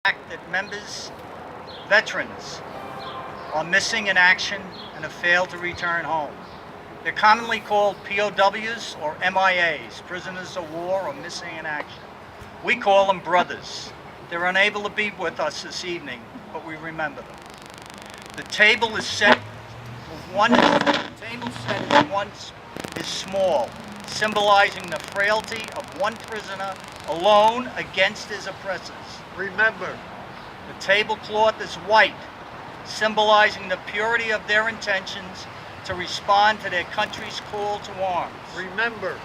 fact that veterans, are missing in action and have failed to return home. They're commonly called POWs or MIAs, prisoners of war or missing in action. We call them brothers. They're unable to be with us this evening, but we remember them. The table is set is small, symbolizing the frailty of one prisoner alone against his oppressors. Remember. The tablecloth is white, symbolizing the purity of their intentions to respond to their country's call to arms. Remember.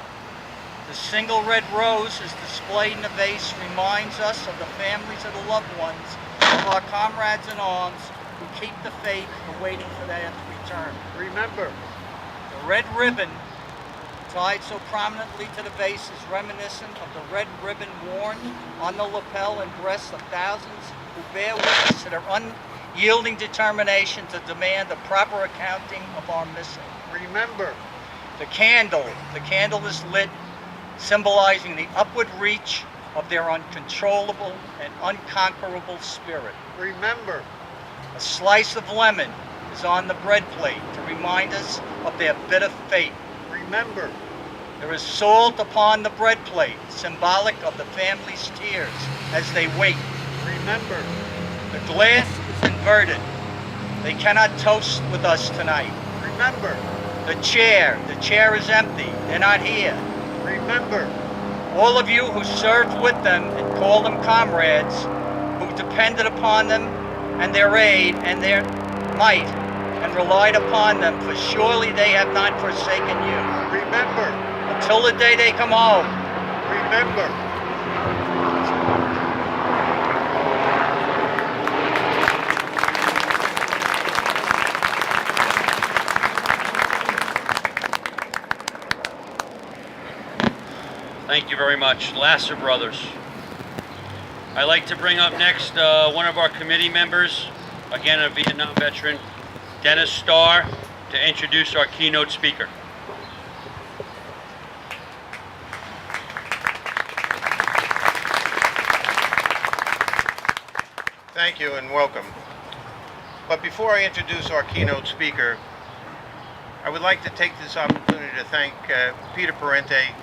The single red rose is displayed in the vase reminds us of the families of the loved ones of our comrades in arms who keep the faith awaiting for their return. Remember. The red ribbon tied so prominently to the vase is reminiscent of the red ribbon worn on the lapel and breasts of thousands who bear witness to their unyielding determination to demand the proper accounting of our missing. Remember. The candle is lit, symbolizing the upward reach of their uncontrollable and unconquerable spirit. Remember. A slice of lemon is on the bread plate to remind us of their bitter fate. Remember. There is salt upon the bread plate, symbolic of the family's tears as they wait. Remember. The glass is inverted. They cannot toast with us tonight. Remember. The chair is empty. They're not here. Remember. All of you who served with them and called them comrades, who depended upon them and their aid and their might and relied upon them, for surely they have not forsaken you. Remember. Until the day they come home. Remember. Thank you very much. Lasser Brothers. I'd like to bring up next one of our committee members, again a Vietnam veteran, Dennis Starr, to introduce our keynote speaker. Thank you and welcome. But before I introduce our keynote speaker, I would like to take this opportunity to thank Peter Parente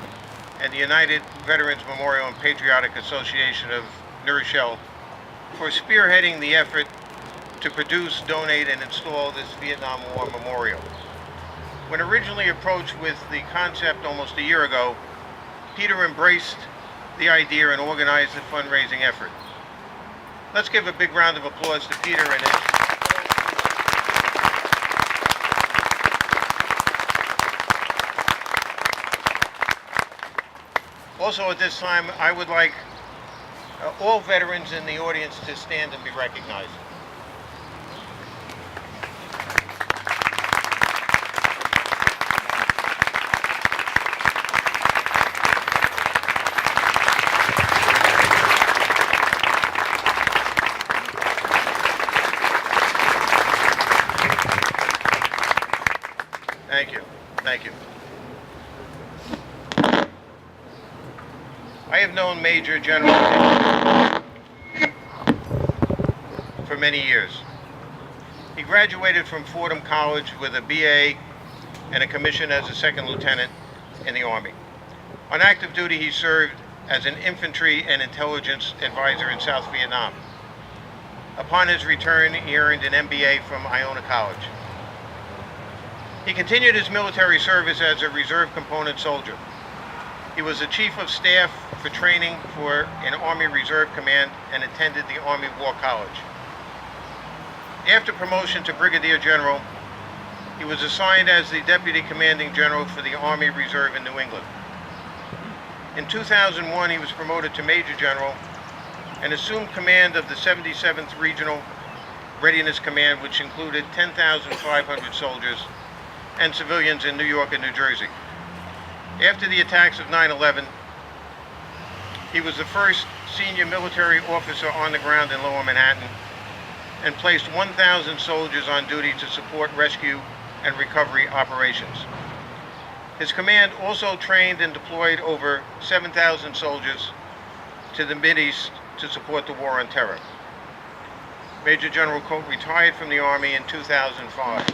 and the United Veterans Memorial and Patriotic Association of Rochelle for spearheading the effort to produce, donate, and install this Vietnam War memorial. When originally approached with the concept almost a year ago, Peter embraced the idea and organized the fundraising effort. Let's give a big round of applause to Peter and his. Also at this time, I would like all veterans in the audience to stand and be recognized. Thank you. Thank you. I have known Major General for many years. He graduated from Fordham College with a BA and a commission as a second lieutenant in the Army. On active duty, he served as an infantry and intelligence advisor in South Vietnam. Upon his return, he earned an MBA from Iona College. He continued his military service as a reserve component soldier. He was the Chief of Staff for training for an Army Reserve Command and attended the Army War College. After promotion to Brigadier General, he was assigned as the Deputy Commanding General for the Army Reserve in New England. In 2001, he was promoted to Major General and assumed command of the 77th Regional Readiness Command, which included 10,500 soldiers and civilians in New York and New Jersey. After the attacks of 9/11, he was the first senior military officer on the ground in Lower Manhattan and placed 1,000 soldiers on duty to support rescue and recovery operations. His command also trained and deployed over 7,000 soldiers to the Mideast to support the war on terror. Major General Colt retired from the Army in 2005.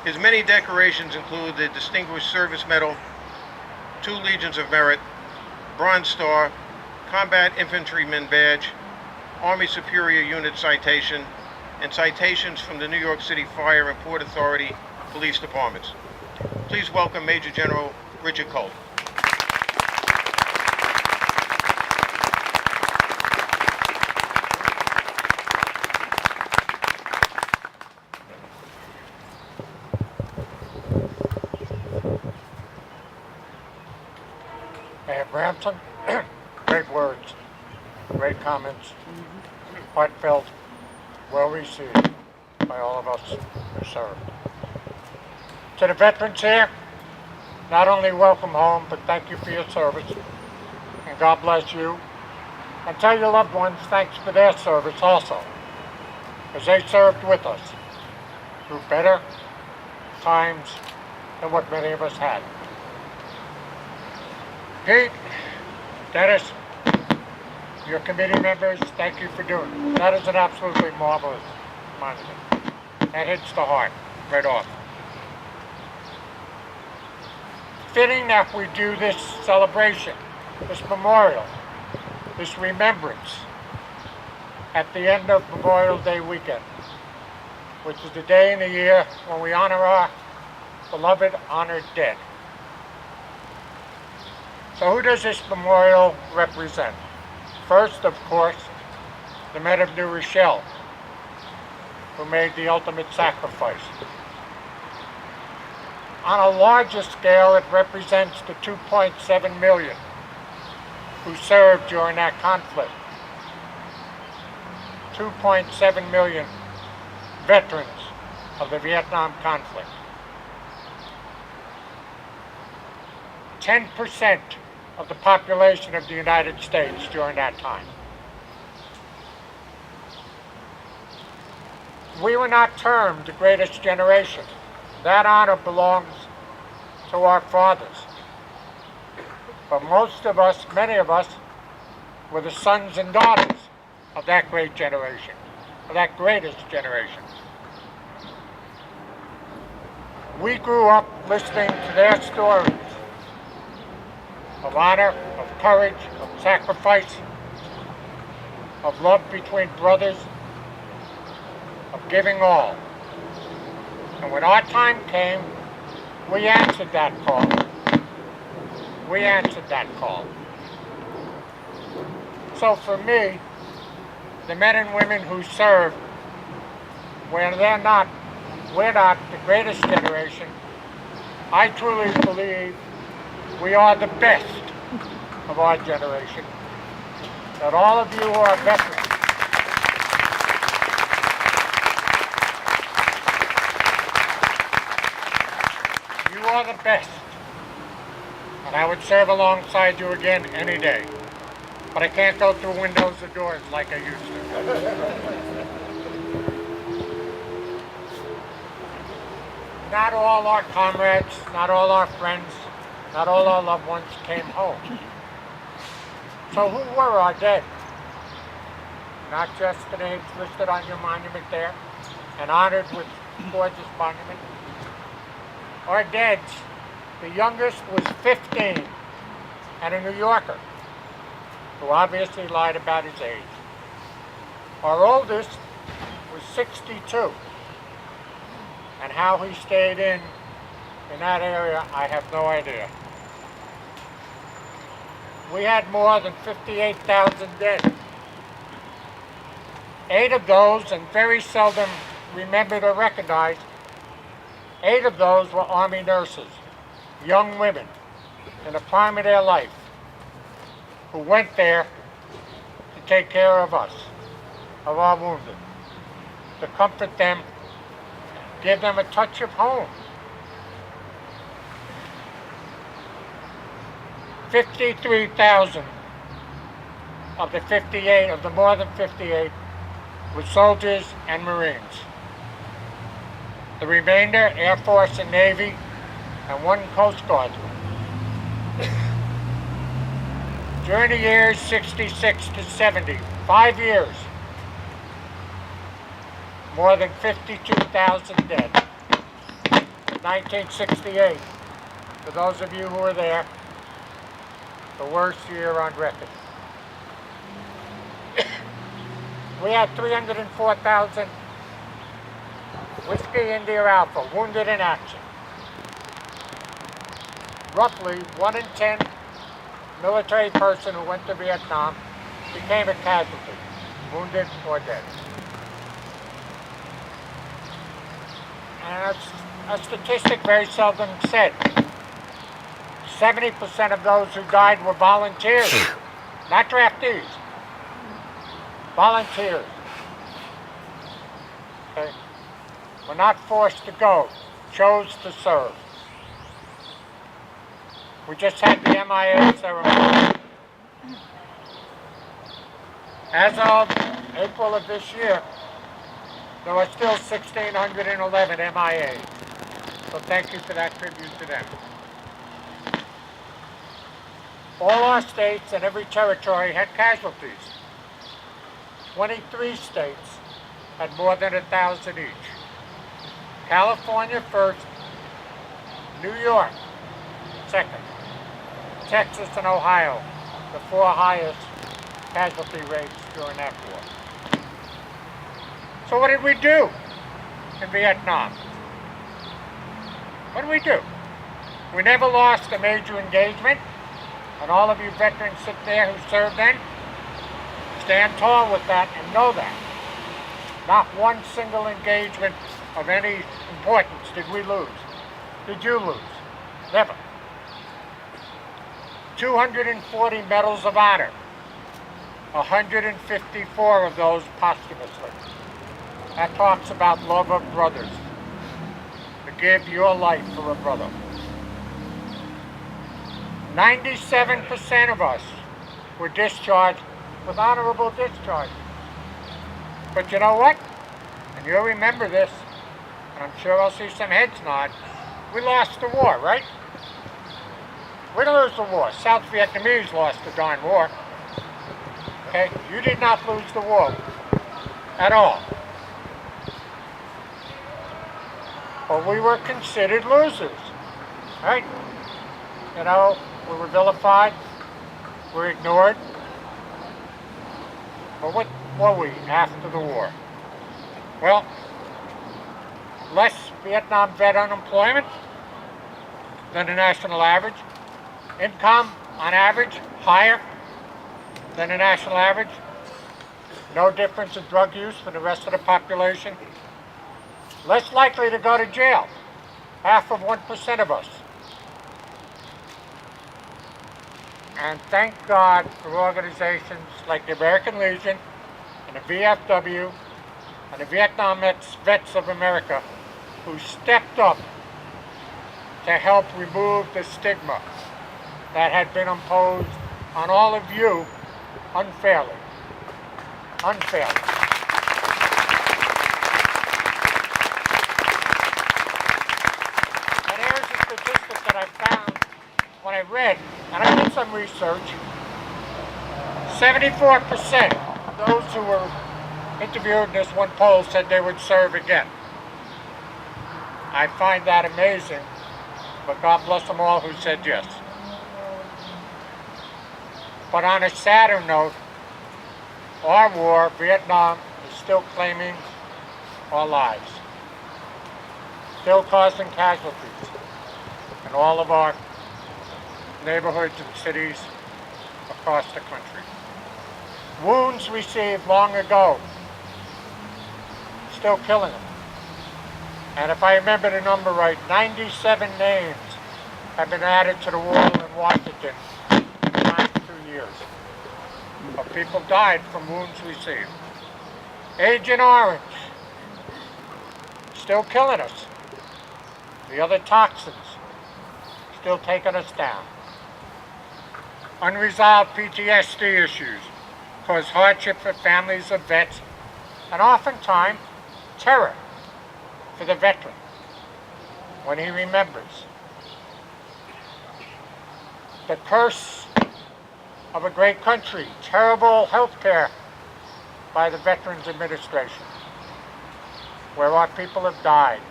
His many decorations include the Distinguished Service Medal, 2 Legions of Merit, Bronze Star, Combat Infantryman Badge, Army Superior Unit Citation, and citations from the New York City Fire and Port Authority Police Departments. Please welcome Major General Richard Colt. Mayor Brampton, great words, great comments, heartfelt, well received by all of us who served. To the veterans here, not only welcome home, but thank you for your service, and God bless you. And tell your loved ones thanks for their service also, as they served with us through better times than what many of us had. Pete, Dennis, your committee members, thank you for doing it. That is an absolutely marvelous monument. That hits the heart right off. Fitting that we do this celebration, this memorial, this remembrance at the end of Memorial Day weekend, which is the day in the year when we honor our beloved honored dead. So who does this memorial represent? First, of course, the men of New Rochelle, who made the ultimate sacrifice. On a larger scale, it represents the 2.7 million who served during that conflict. 2.7 million veterans of the Vietnam conflict. 10% of the population of the United States during that time. We were not termed the greatest generation. That honor belongs to our fathers. But most of us, many of us, were the sons and daughters of that great generation, of that greatest generation. We grew up listening to their stories of honor, of courage, of sacrifice, of love between brothers, of giving all. And when our time came, we answered that call. We answered that call. So for me, the men and women who served, we're not the greatest generation. I truly believe we are the best of our generation. That all of you who are veterans, you are the best. And I would serve alongside you again any day. But I can't go through windows or doors like I used to. Not all our comrades, not all our friends, not all our loved ones came home. So who were our dead? Not just the names listed on your monument there and honored with gorgeous monument. Our deads, the youngest was 15 and a New Yorker who obviously lied about his age. Our oldest was 62, and how he stayed in that area, I have no idea. We had more than 58,000 dead. 8 of those, and very seldom remembered or recognized, 8 of those were Army nurses, young women in the prime of their life, who went there to take care of us, of our wounded, to comfort them, give them a touch of home. 53,000 of the 58, of the more than 58, were soldiers and Marines. The remainder, Air Force and Navy, and 1 Coast Guardsman. During the years 66 to 70, 5 years, more than 52,000 dead. 1968, for those of you who were there, the worst year on record. We had 304,000 Whiskey India Alpha wounded in action. Roughly 1 in 10 military person who went to Vietnam became a casualty, wounded or dead. And a statistic very seldom said. 70% of those who died were volunteers, not draftees. Volunteers. Okay. Were not forced to go, chose to serve. We just had the MIA ceremony. As of April of this year, there are still 1,611 MIAs. So thank you for that tribute to them. All our states and every territory had casualties. 23 states had more than 1,000 each. California first, New York second, Texas and Ohio, the 4 highest casualty rates during that war. So what did we do in Vietnam? What did we do? We never lost a major engagement, and all of you veterans sit there who served then, stand tall with that and know that. Not one single engagement of any importance did we lose. Did you lose? Never. 240 medals of honor, 154 of those posthumously. That talks about love of brothers, to give your life for a brother. 97% of us were discharged with honorable discharge. But you know what? And you'll remember this, and I'm sure I'll see some heads nod. We lost the war, right? We didn't lose the war. South Vietnamese lost the darn war. Okay? You did not lose the war at all. But we were considered losers, right? You know, we were vilified, we were ignored. But what were we after the war? Well, less Vietnam vet unemployment than the national average. Income, on average, higher than the national average. No difference in drug use for the rest of the population. Less likely to go to jail, half of 1% of us. And thank God for organizations like the American Legion and the VFW and the Vietnam Vets of America who stepped up to help remove the stigma that had been imposed on all of you unfairly. Unfairly. And here's a statistic that I found when I read, and I did some research. 74% of those who were interviewed in this one poll said they would serve again. I find that amazing, but God bless them all who said yes. But on a sadder note, our war, Vietnam, is still claiming our lives, still causing casualties in all of our neighborhoods and cities across the country. Wounds received long ago, still killing them. And if I remember the number right, 97 names have been added to the wall in Washington in the last 2 years. But people died from wounds received. Agent Orange, still killing us. The other toxins, still taking us down. Unresolved PTSD issues cause hardship for families of vets and oftentimes terror for the veteran when he remembers. The curse of a great country, terrible health care by the Veterans Administration. where our people have died,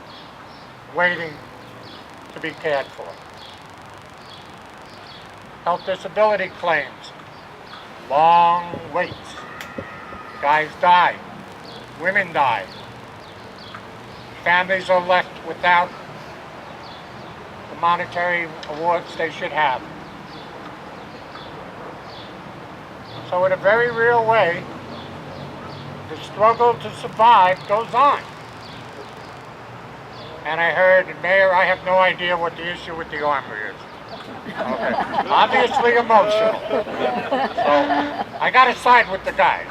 waiting to be cared for. Health disability claims, long waits. Guys die, women die. Families are left without the monetary awards they should have. So in a very real way, the struggle to survive goes on. And I heard, Mayor, I have no idea what the issue with the armory is. Okay. Obviously emotional. So I got to side with the guys.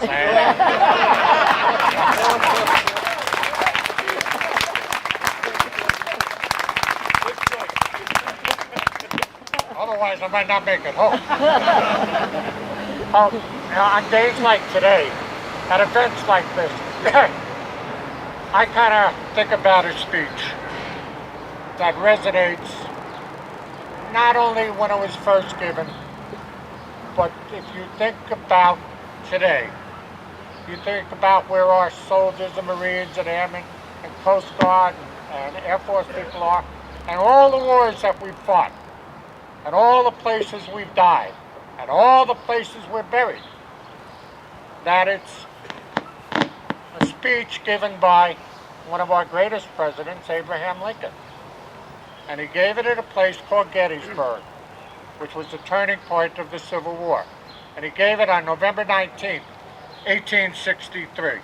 Otherwise, I might not make it home. On days like today, at events like this, I kind of think about a speech that resonates not only when it was first given, but if you think about today, you think about where our soldiers and Marines and Airmen and Coast Guard and Air Force people are, and all the wars that we've fought, and all the places we've died, and all the places we're buried, that it's a speech given by one of our greatest presidents, Abraham Lincoln. And he gave it at a place called Gettysburg, which was the turning point of the Civil War. And he gave it on November 19th, 1863.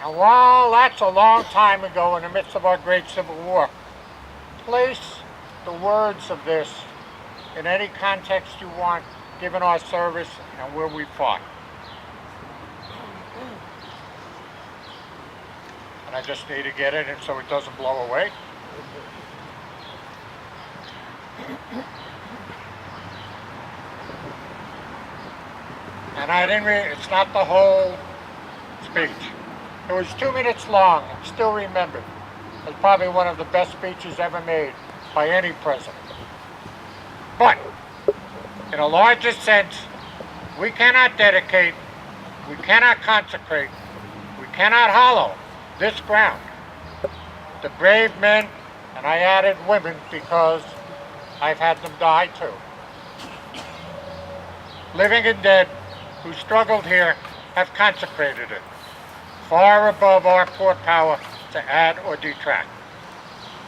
And while that's a long time ago in the midst of our great Civil War, place the words of this in any context you want, given our service and where we fought. And I just need to get it in so it doesn't blow away. And I didn't read, it's not the whole speech. It was 2 minutes long and still remembered. It's probably one of the best speeches ever made by any president. But, in a larger sense, we cannot dedicate, we cannot consecrate, we cannot hallow this ground. The brave men, and I added women because I've had them die too, living and dead, who struggled here, have consecrated it, far above our poor power to add or detract.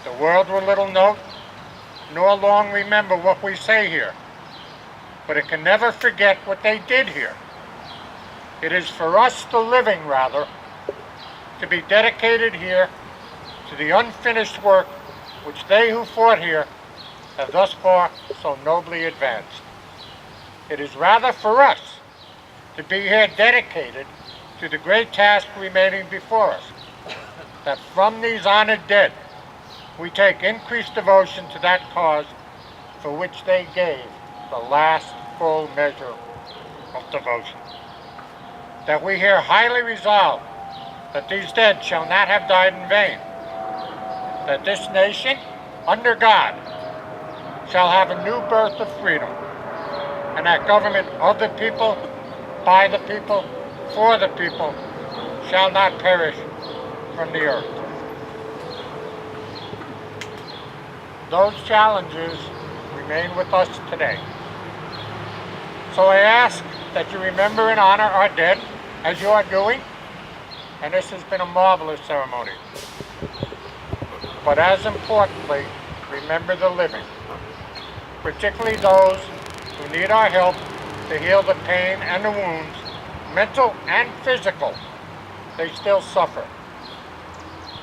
The world will little note, nor long remember what we say here, but it can never forget what they did here. It is for us, the living rather, to be dedicated here to the unfinished work which they who fought here have thus far so nobly advanced. It is rather for us to be here dedicated to the great task remaining before us, that from these honored dead we take increased devotion to that cause for which they gave the last full measure of devotion. That we here highly resolve that these dead shall not have died in vain, that this nation, under God, shall have a new birth of freedom, and that government of the people, by the people, for the people, shall not perish from the earth. Those challenges remain with us today. So I ask that you remember and honor our dead, as you are doing, and this has been a marvelous ceremony. But as importantly, remember the living, particularly those who need our help to heal the pain and the wounds, mental and physical, they still suffer.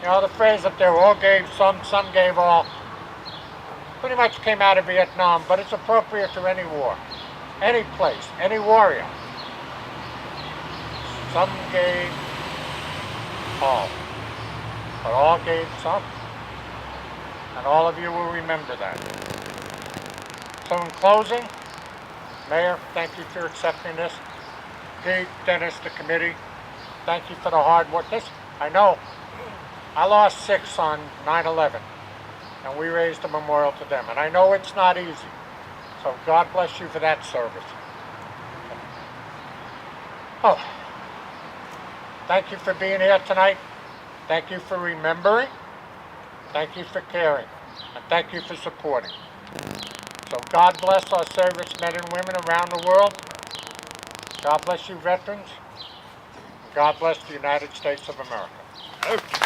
You know, the phrase up there, all gave some gave all, pretty much came out of Vietnam, but it's appropriate to any war, any place, any warrior. Some gave all, but all gave some. And all of you will remember that. So in closing, Mayor, thank you for accepting this. Pete, Dennis, the committee, thank you for the hard work. This, I know, I lost 6 on 9/11, and we raised a memorial to them. And I know it's not easy. So God bless you for that service. Oh, thank you for being here tonight. Thank you for remembering, thank you for caring, and thank you for supporting. So God bless our servicemen and women around the world. God bless you veterans. God bless the United States of America.